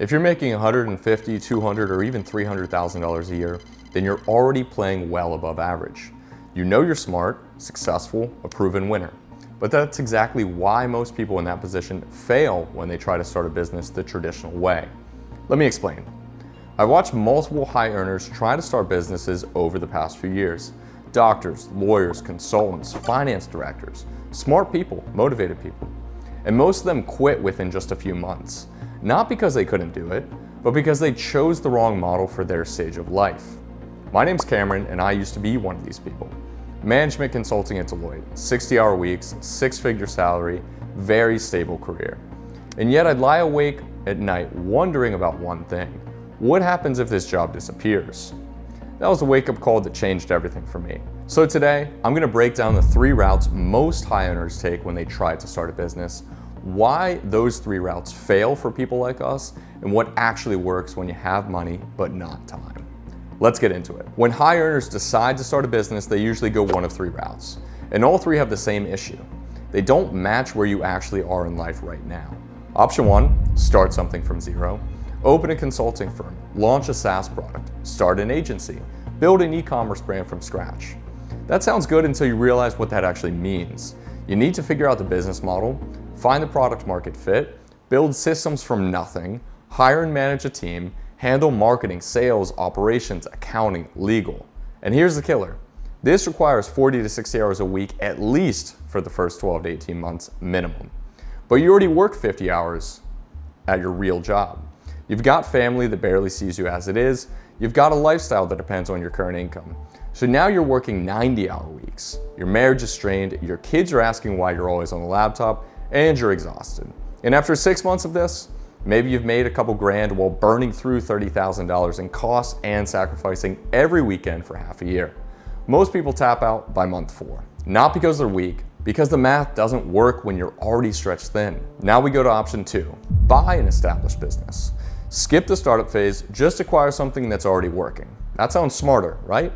If you're making $150, $200, or even $300,000 a year, then you're already playing well above average. You know you're smart, successful, a proven winner. But that's exactly why most people in that position fail when they try to start a business the traditional way. Let me explain. I've watched multiple high earners try to start businesses over the past few years. Doctors, lawyers, consultants, finance directors, smart people, motivated people. And most of them quit within just a few months. Not because they couldn't do it, but because they chose the wrong model for their stage of life. My name's Cameron, and I used to be one of these people. Management consulting at Deloitte, 60-hour weeks, six-figure salary, very stable career. And yet I'd lie awake at night wondering about one thing. What happens if this job disappears? That was a wake-up call that changed everything for me. So today, I'm gonna break down the 3 routes most high earners take when they try to start a business, why those 3 routes fail for people like us, and what actually works when you have money but not time. Let's get into it. When high earners decide to start a business, they usually go one of 3 routes. And all 3 have the same issue. They don't match where you actually are in life right now. Option 1, start something from zero. Open a consulting firm, launch a SaaS product, start an agency, build an e-commerce brand from scratch. That sounds good until you realize what that actually means. You need to figure out the business model, find the product market fit, build systems from nothing, hire and manage a team, handle marketing, sales, operations, accounting, legal. And here's the killer. This requires 40 to 60 hours a week at least for the first 12 to 18 months minimum. But you already work 50 hours at your real job. You've got family that barely sees you as it is. You've got a lifestyle that depends on your current income. So now you're working 90-hour weeks. Your marriage is strained, your kids are asking why you're always on the laptop, and you're exhausted. And after 6 months of this, maybe you've made a couple grand while burning through $30,000 in costs and sacrificing every weekend for half a year. Most people tap out by month 4. Not because they're weak, because the math doesn't work when you're already stretched thin. Now we go to option 2, buy an established business. Skip the startup phase, just acquire something that's already working. That sounds smarter, right?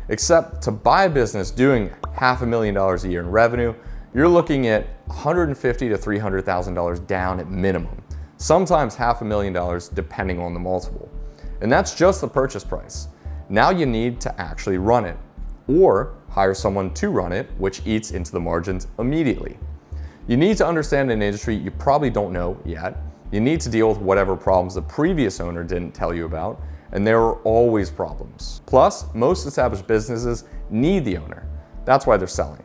Except to buy a business doing $500,000 a year in revenue, you're looking at $150,000 to $300,000 down at minimum. Sometimes $500,000 depending on the multiple. And that's just the purchase price. Now you need to actually run it, or hire someone to run it, which eats into the margins immediately. You need to understand an industry you probably don't know yet. You need to deal with whatever problems the previous owner didn't tell you about, and there are always problems. Plus, most established businesses need the owner. That's why they're selling.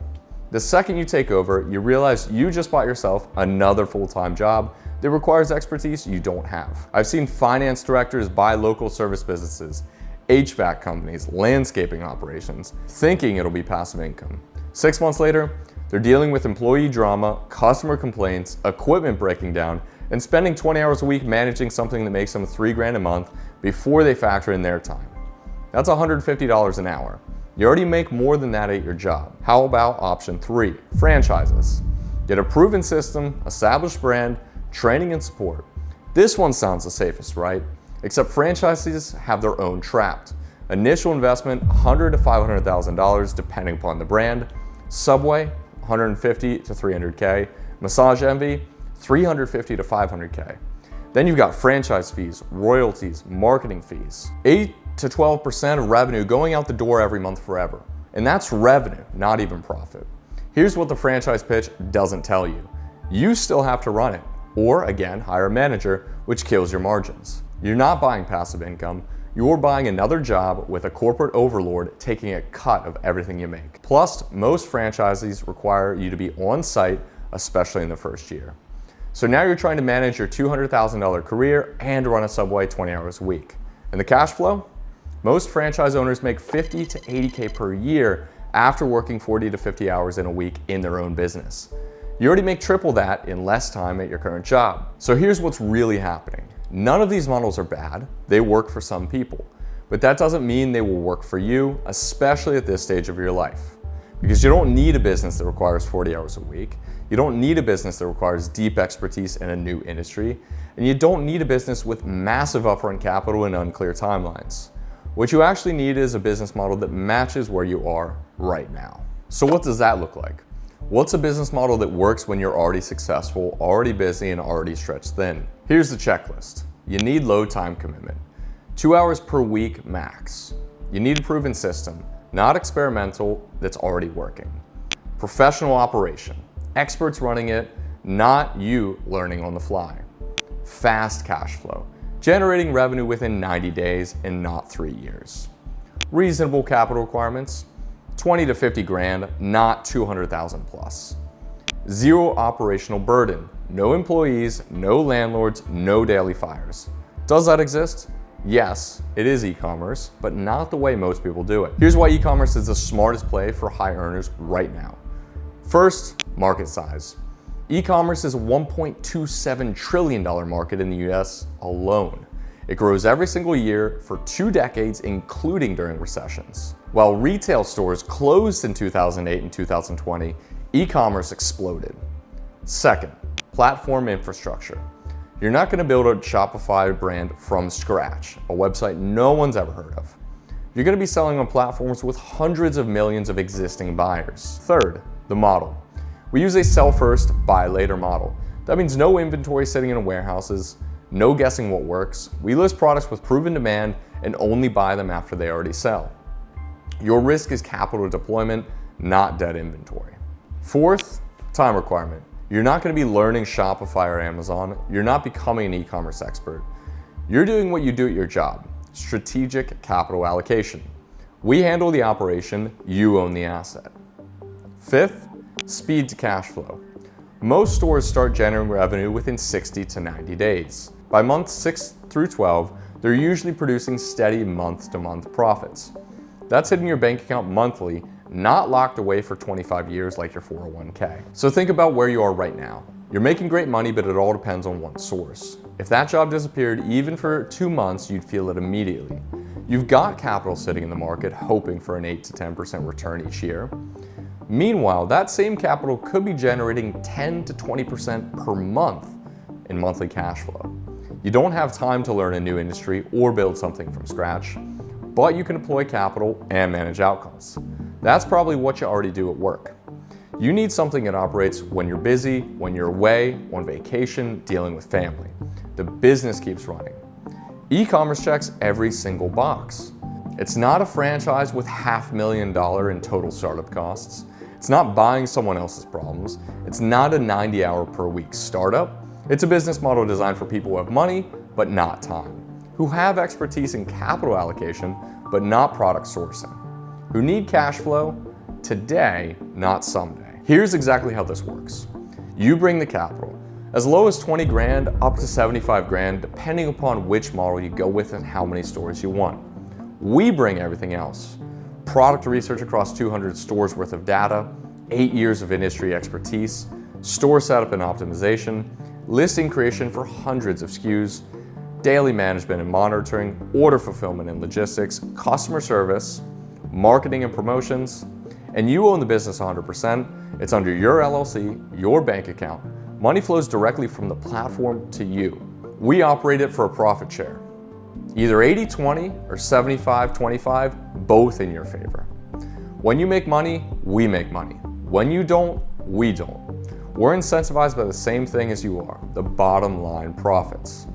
The second you take over, you realize you just bought yourself another full-time job that requires expertise you don't have. I've seen finance directors buy local service businesses, HVAC companies, landscaping operations, thinking it'll be passive income. 6 months later, they're dealing with employee drama, customer complaints, equipment breaking down, and spending 20 hours a week managing something that makes them $3 grand a month before they factor in their time. That's $150 an hour. You already make more than that at your job. How about option 3, franchises? Get a proven system, established brand, training and support. This one sounds the safest, right? Except franchises have their own trap. Initial investment, $100,000 to $500,000 depending upon the brand. Subway, $150,000 to $300K. Massage Envy, $350,000 to $500K. Then you've got franchise fees, royalties, marketing fees. 8 to 12% of revenue going out the door every month forever. And that's revenue, not even profit. Here's what the franchise pitch doesn't tell you. You still have to run it. Or again, hire a manager, which kills your margins. You're not buying passive income, you're buying another job with a corporate overlord taking a cut of everything you make. Plus, most franchises require you to be on site, especially in the first year. So now you're trying to manage your $200,000 career and run a Subway 20 hours a week. And the cash flow? Most franchise owners make $50,000 to $80K per year after working 40 to 50 hours in a week in their own business. You already make triple that in less time at your current job. So here's what's really happening. None of these models are bad. They work for some people. But that doesn't mean they will work for you, especially at this stage of your life. Because you don't need a business that requires 40 hours a week. You don't need a business that requires deep expertise in a new industry. And you don't need a business with massive upfront capital and unclear timelines. What you actually need is a business model that matches where you are right now. So what does that look like? What's a business model that works when you're already successful, already busy, and already stretched thin? Here's the checklist. You need low time commitment. 2 hours per week max. You need a proven system, not experimental, that's already working. Professional operation. Experts running it, not you learning on the fly. Fast cash flow. Generating revenue within 90 days and not 3 years. Reasonable capital requirements. 20 to 50 grand, not 200,000 plus. Zero operational burden. No employees, no landlords, no daily fires. Does that exist? Yes, it is e-commerce, but not the way most people do it. Here's why e-commerce is the smartest play for high earners right now. First, market size. E-commerce is a $1.27 trillion market in the US alone. It grows every single year for 2 decades, including during recessions. While retail stores closed in 2008 and 2020, e-commerce exploded. Second, platform infrastructure. You're not going to build a Shopify brand from scratch, a website no one's ever heard of. You're going to be selling on platforms with hundreds of millions of existing buyers. Third, the model. We use a sell first, buy later model. That means no inventory sitting in warehouses, no guessing what works. We list products with proven demand and only buy them after they already sell. Your risk is capital deployment, not dead inventory. Fourth, time requirement. You're not going to be learning Shopify or Amazon. You're not becoming an e-commerce expert. You're doing what you do at your job, strategic capital allocation. We handle the operation, you own the asset. Fifth, speed to cash flow. Most stores start generating revenue within 60 to 90 days. By month 6 through 12, they're usually producing steady month-to-month profits. That's hitting your bank account monthly, not locked away for 25 years like your 401k. So think about where you are right now. You're making great money, but it all depends on one source. If that job disappeared even for 2 months, you'd feel it immediately. You've got capital sitting in the market hoping for an 8 to 10% return each year. Meanwhile, that same capital could be generating 10 to 20% per month in monthly cash flow. You don't have time to learn a new industry or build something from scratch, but you can deploy capital and manage outcomes. That's probably what you already do at work. You need something that operates when you're busy, when you're away, on vacation, dealing with family. The business keeps running. E-commerce checks every single box. It's not a franchise with $500,000 in total startup costs. It's not buying someone else's problems. It's not a 90-hour per week startup. It's a business model designed for people who have money, but not time, who have expertise in capital allocation, but not product sourcing, who need cash flow today, not someday. Here's exactly how this works. You bring the capital, as low as 20 grand up to 75 grand, depending upon which model you go with and how many stores you want. We bring everything else. Product research across 200 stores worth of data, 8 years of industry expertise, store setup and optimization, listing creation for hundreds of SKUs, daily management and monitoring, order fulfillment and logistics, customer service, marketing and promotions, and you own the business 100%. It's under your LLC, your bank account. Money flows directly from the platform to you. We operate it for a profit share. Either 80-20 or 75-25, both in your favor. When you make money, we make money. When you don't, we don't. We're incentivized by the same thing as you are, the bottom line profits.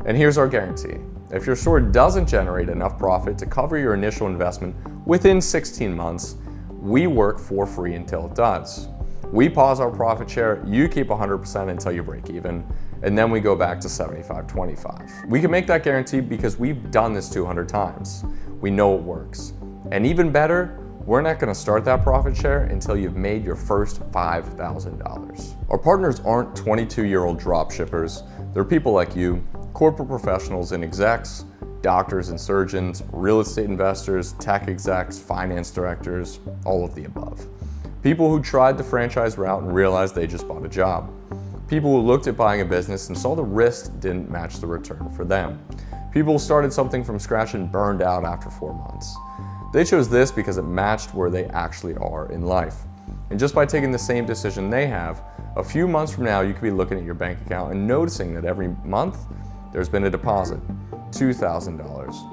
And here's our guarantee. If your store doesn't generate enough profit to cover your initial investment within 16 months, we work for free until it does. We pause our profit share, you keep 100% until you break even, and then we go back to 75-25. We can make that guarantee because we've done this 200 times. We know it works. And even better, we're not going to start that profit share until you've made your first $5,000. Our partners aren't 22-year-old drop shippers. They're people like you, corporate professionals and execs, doctors and surgeons, real estate investors, tech execs, finance directors, all of the above. People who tried the franchise route and realized they just bought a job. People who looked at buying a business and saw the risk didn't match the return for them. People who started something from scratch and burned out after 4 months. They chose this because it matched where they actually are in life. And just by taking the same decision they have, a few months from now, you could be looking at your bank account and noticing that every month there's been a deposit. $2,000,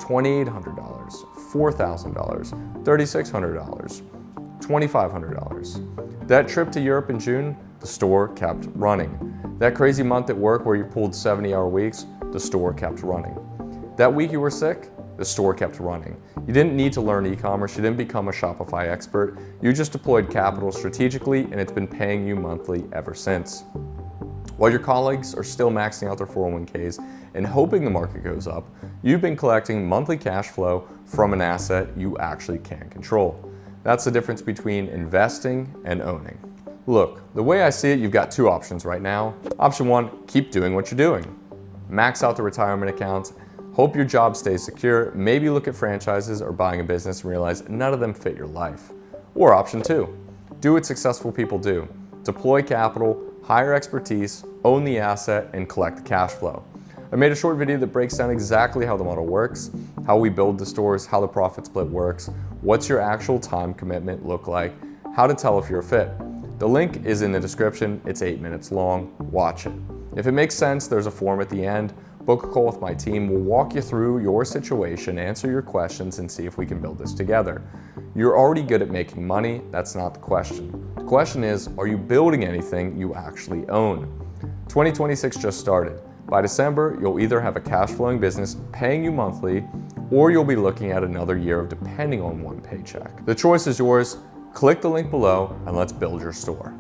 $2,800, $4,000, $3,600, $2,500. That trip to Europe in June, the store kept running. That crazy month at work where you pulled 70-hour weeks, the store kept running. That week you were sick, the store kept running. You didn't need to learn e-commerce, you didn't become a Shopify expert, you just deployed capital strategically and it's been paying you monthly ever since. While your colleagues are still maxing out their 401ks and hoping the market goes up, you've been collecting monthly cash flow from an asset you actually can control. That's the difference between investing and owning. Look, the way I see it, you've got two options right now. Option one, keep doing what you're doing. Max out the retirement accounts, hope your job stays secure, maybe look at franchises or buying a business and realize none of them fit your life. Or option two, do what successful people do. Deploy capital, hire expertise, own the asset, and collect the cash flow. I made a short video that breaks down exactly how the model works, how we build the stores, how the profit split works, what's your actual time commitment look like, how to tell if you're a fit. The link is in the description, it's 8 minutes long, watch it. If it makes sense, there's a form at the end. Book a call with my team, we'll walk you through your situation, answer your questions, and see if we can build this together. You're already good at making money, that's not the question. The question is, are you building anything you actually own? 2026 just started. By December, you'll either have a cash flowing business paying you monthly, or you'll be looking at another year of depending on one paycheck. The choice is yours. Click the link below and let's build your store.